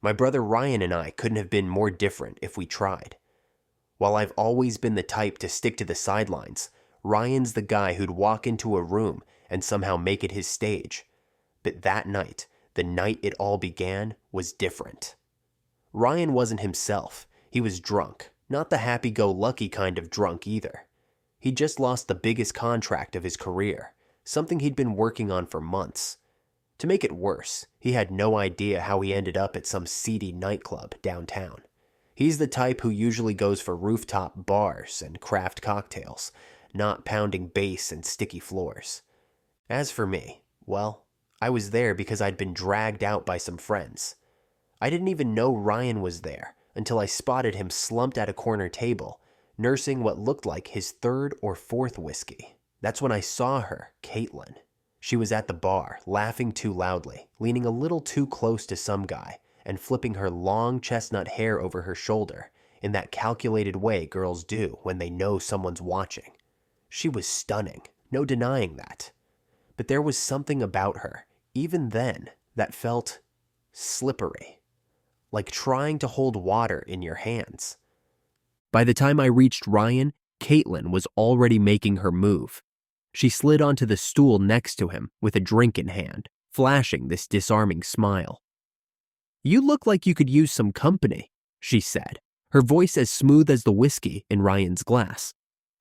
My brother Ryan and I couldn't have been more different if we tried. While I've always been the type to stick to the sidelines, Ryan's the guy who'd walk into a room and somehow make it his stage. But that night, the night it all began, was different. Ryan wasn't himself. He was drunk. Not the happy-go-lucky kind of drunk either. He'd just lost the biggest contract of his career, something he'd been working on for months. To make it worse, he had no idea how he ended up at some seedy nightclub downtown. He's the type who usually goes for rooftop bars and craft cocktails, not pounding bass and sticky floors. As for me, well, I was there because I'd been dragged out by some friends. I didn't even know Ryan was there until I spotted him slumped at a corner table, nursing what looked like his third or fourth whiskey. That's when I saw her, Caitlin. She was at the bar, laughing too loudly, leaning a little too close to some guy, and flipping her long chestnut hair over her shoulder in that calculated way girls do when they know someone's watching. She was stunning, no denying that. But there was something about her, even then, that felt slippery, like trying to hold water in your hands. By the time I reached Ryan, Caitlin was already making her move. She slid onto the stool next to him with a drink in hand, flashing this disarming smile. "You look like you could use some company," she said, her voice as smooth as the whiskey in Ryan's glass.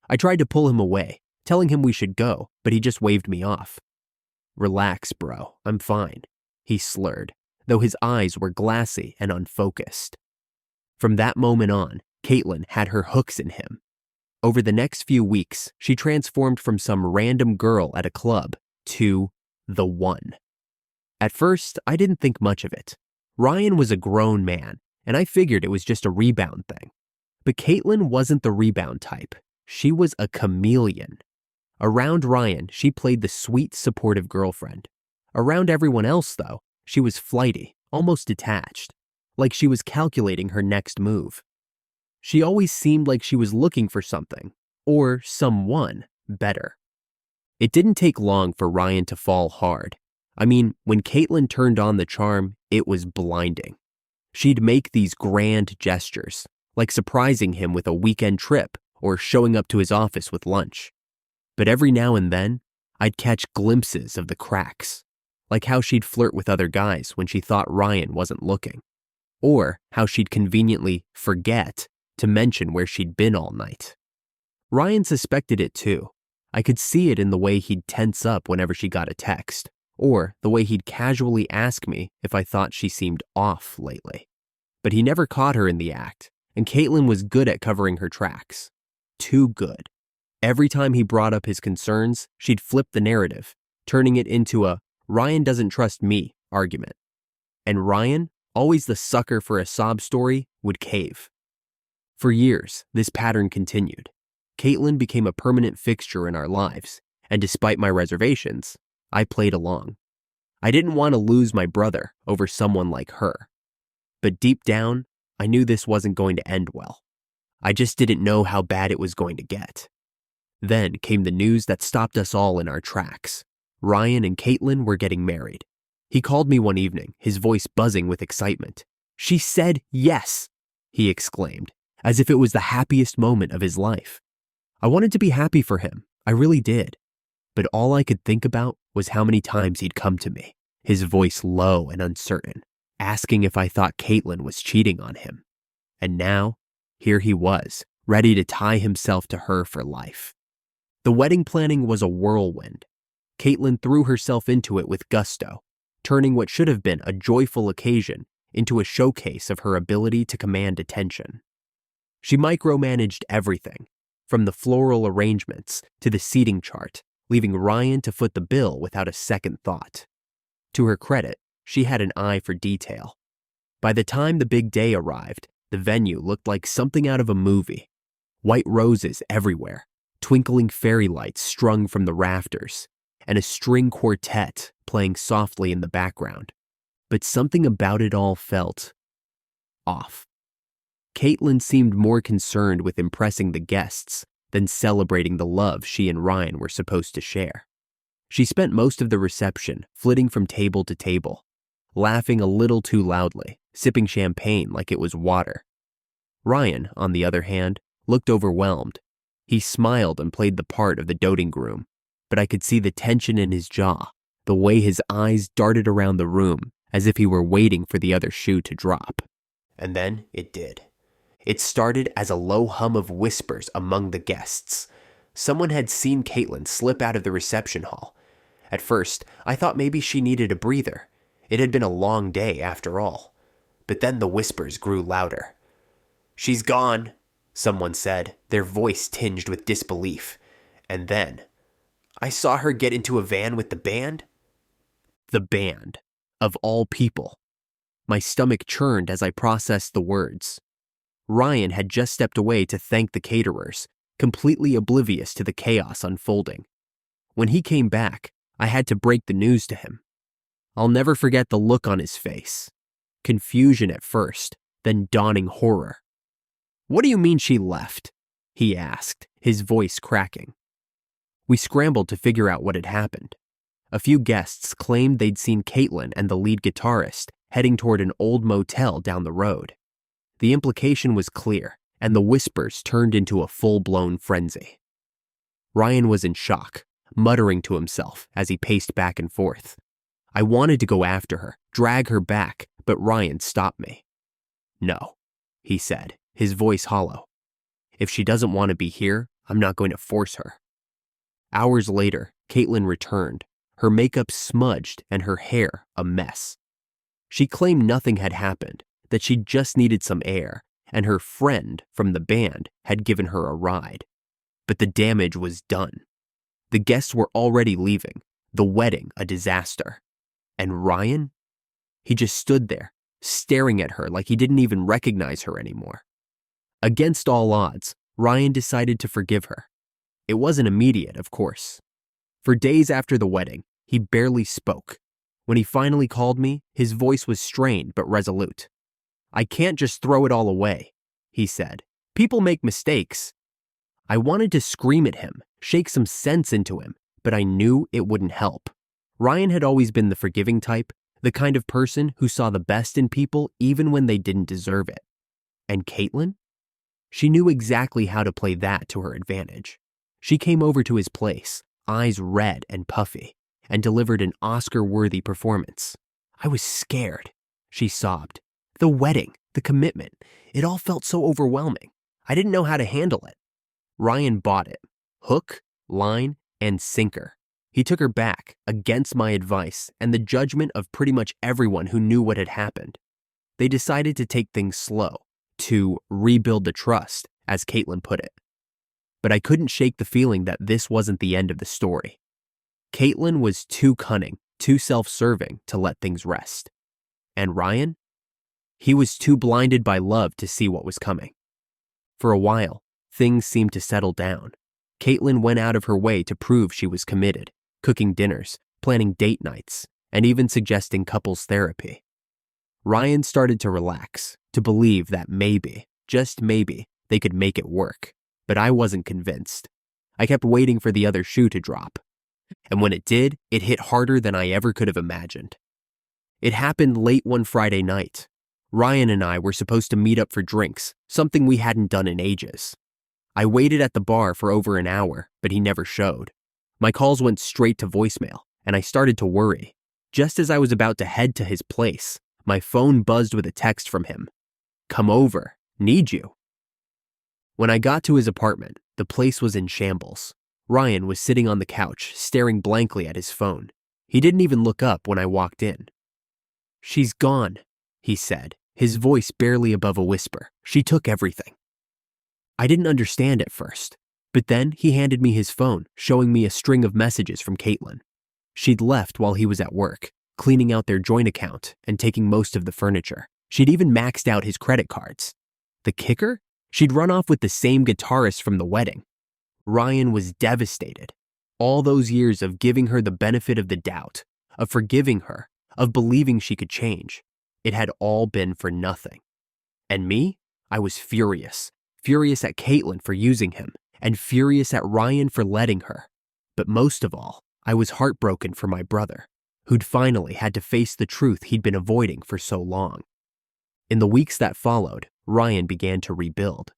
I tried to pull him away, telling him we should go, but he just waved me off. "Relax, bro, I'm fine," he slurred, though his eyes were glassy and unfocused. From that moment on, Caitlin had her hooks in him. Over the next few weeks, she transformed from some random girl at a club to the one. At first, I didn't think much of it. Ryan was a grown man, and I figured it was just a rebound thing. But Caitlin wasn't the rebound type. She was a chameleon. Around Ryan, she played the sweet, supportive girlfriend. Around everyone else, though, she was flighty, almost detached, like she was calculating her next move. She always seemed like she was looking for something, or someone, better. It didn't take long for Ryan to fall hard. I mean, when Caitlin turned on the charm, it was blinding. She'd make these grand gestures, like surprising him with a weekend trip or showing up to his office with lunch. But every now and then, I'd catch glimpses of the cracks, like how she'd flirt with other guys when she thought Ryan wasn't looking, or how she'd conveniently forget to mention where she'd been all night. Ryan suspected it too. I could see it in the way he'd tense up whenever she got a text, or the way he'd casually ask me if I thought she seemed off lately. But he never caught her in the act, and Caitlin was good at covering her tracks. Too good. Every time he brought up his concerns, she'd flip the narrative, turning it into a "Ryan doesn't trust me" argument. And Ryan, always the sucker for a sob story, would cave. For years, this pattern continued. Caitlin became a permanent fixture in our lives, and despite my reservations, I played along. I didn't want to lose my brother over someone like her. But deep down, I knew this wasn't going to end well. I just didn't know how bad it was going to get. Then came the news that stopped us all in our tracks. Ryan and Caitlin were getting married. He called me one evening, his voice buzzing with excitement. "She said yes," he exclaimed, as if it was the happiest moment of his life. I wanted to be happy for him, I really did. But all I could think about was how many times he'd come to me, his voice low and uncertain, asking if I thought Caitlin was cheating on him. And now, here he was, ready to tie himself to her for life. The wedding planning was a whirlwind. Caitlin threw herself into it with gusto, turning what should have been a joyful occasion into a showcase of her ability to command attention. She micromanaged everything, from the floral arrangements to the seating chart, leaving Ryan to foot the bill without a second thought. To her credit, she had an eye for detail. By the time the big day arrived, the venue looked like something out of a movie. White roses everywhere, twinkling fairy lights strung from the rafters, and a string quartet playing softly in the background. But something about it all felt off. Caitlin seemed more concerned with impressing the guests than celebrating the love she and Ryan were supposed to share. She spent most of the reception flitting from table to table, laughing a little too loudly, sipping champagne like it was water. Ryan, on the other hand, looked overwhelmed. He smiled and played the part of the doting groom, but I could see the tension in his jaw, the way his eyes darted around the room as if he were waiting for the other shoe to drop. And then it did. It started as a low hum of whispers among the guests. Someone had seen Caitlin slip out of the reception hall. At first, I thought maybe she needed a breather. It had been a long day after all. But then the whispers grew louder. "She's gone," someone said, their voice tinged with disbelief. And then, "I saw her get into a van with the band." The band. Of all people. My stomach churned as I processed the words. Ryan had just stepped away to thank the caterers, completely oblivious to the chaos unfolding. When he came back, I had to break the news to him. I'll never forget the look on his face. Confusion at first, then dawning horror. "What do you mean she left?" he asked, his voice cracking. We scrambled to figure out what had happened. A few guests claimed they'd seen Caitlin and the lead guitarist heading toward an old motel down the road. The implication was clear, and the whispers turned into a full-blown frenzy. Ryan was in shock, muttering to himself as he paced back and forth. I wanted to go after her, drag her back, but Ryan stopped me. "No," he said, his voice hollow. "If she doesn't want to be here, I'm not going to force her." Hours later, Caitlin returned, her makeup smudged and her hair a mess. She claimed nothing had happened, that she just needed some air, and her friend from the band had given her a ride. But the damage was done. The guests were already leaving, the wedding a disaster. And Ryan? He just stood there, staring at her like he didn't even recognize her anymore. Against all odds, Ryan decided to forgive her. It wasn't immediate, of course. For days after the wedding, he barely spoke. When he finally called me, his voice was strained but resolute. "I can't just throw it all away," he said. "People make mistakes." I wanted to scream at him, shake some sense into him, but I knew it wouldn't help. Ryan had always been the forgiving type, the kind of person who saw the best in people even when they didn't deserve it. And Caitlin? She knew exactly how to play that to her advantage. She came over to his place, eyes red and puffy, and delivered an Oscar-worthy performance. I was scared, she sobbed. The wedding, the commitment, it all felt so overwhelming. I didn't know how to handle it. Ryan bought it. Hook, line, and sinker. He took her back, against my advice and the judgment of pretty much everyone who knew what had happened. They decided to take things slow, to rebuild the trust, as Caitlin put it. But I couldn't shake the feeling that this wasn't the end of the story. Caitlin was too cunning, too self-serving to let things rest. And Ryan? He was too blinded by love to see what was coming. For a while, things seemed to settle down. Caitlin went out of her way to prove she was committed, cooking dinners, planning date nights, and even suggesting couples therapy. Ryan started to relax, to believe that maybe, just maybe, they could make it work. But I wasn't convinced. I kept waiting for the other shoe to drop. And when it did, it hit harder than I ever could have imagined. It happened late one Friday night. Ryan and I were supposed to meet up for drinks, something we hadn't done in ages. I waited at the bar for over an hour, but he never showed. My calls went straight to voicemail, and I started to worry. Just as I was about to head to his place, my phone buzzed with a text from him. "Come over. Need you." When I got to his apartment, the place was in shambles. Ryan was sitting on the couch, staring blankly at his phone. He didn't even look up when I walked in. "She's gone," he said, his voice barely above a whisper. "She took everything." I didn't understand at first, but then he handed me his phone, showing me a string of messages from Caitlin. She'd left while he was at work, cleaning out their joint account and taking most of the furniture. She'd even maxed out his credit cards. The kicker? She'd run off with the same guitarist from the wedding. Ryan was devastated. All those years of giving her the benefit of the doubt, of forgiving her, of believing she could change, it had all been for nothing. And me? I was furious. Furious at Caitlin for using him, and furious at Ryan for letting her. But most of all, I was heartbroken for my brother, who'd finally had to face the truth he'd been avoiding for so long. In the weeks that followed, Ryan began to rebuild.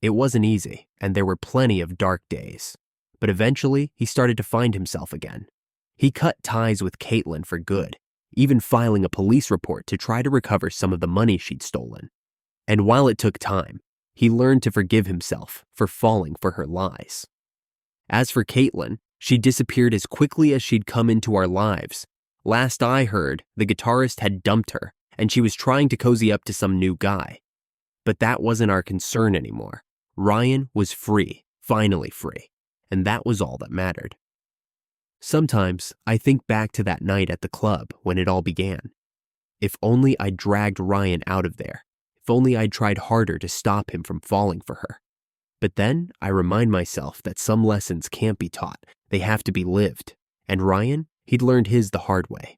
It wasn't easy, and there were plenty of dark days. But eventually, he started to find himself again. He cut ties with Caitlin for good, even filing a police report to try to recover some of the money she'd stolen. And while it took time, he learned to forgive himself for falling for her lies. As for Caitlin, she disappeared as quickly as she'd come into our lives. Last I heard, the guitarist had dumped her, and she was trying to cozy up to some new guy. But that wasn't our concern anymore. Ryan was free, finally free, and that was all that mattered. Sometimes I think back to that night at the club when it all began. If only I'd dragged Ryan out of there. If only I'd tried harder to stop him from falling for her. But then I remind myself that some lessons can't be taught, they have to be lived. And Ryan, he'd learned his the hard way.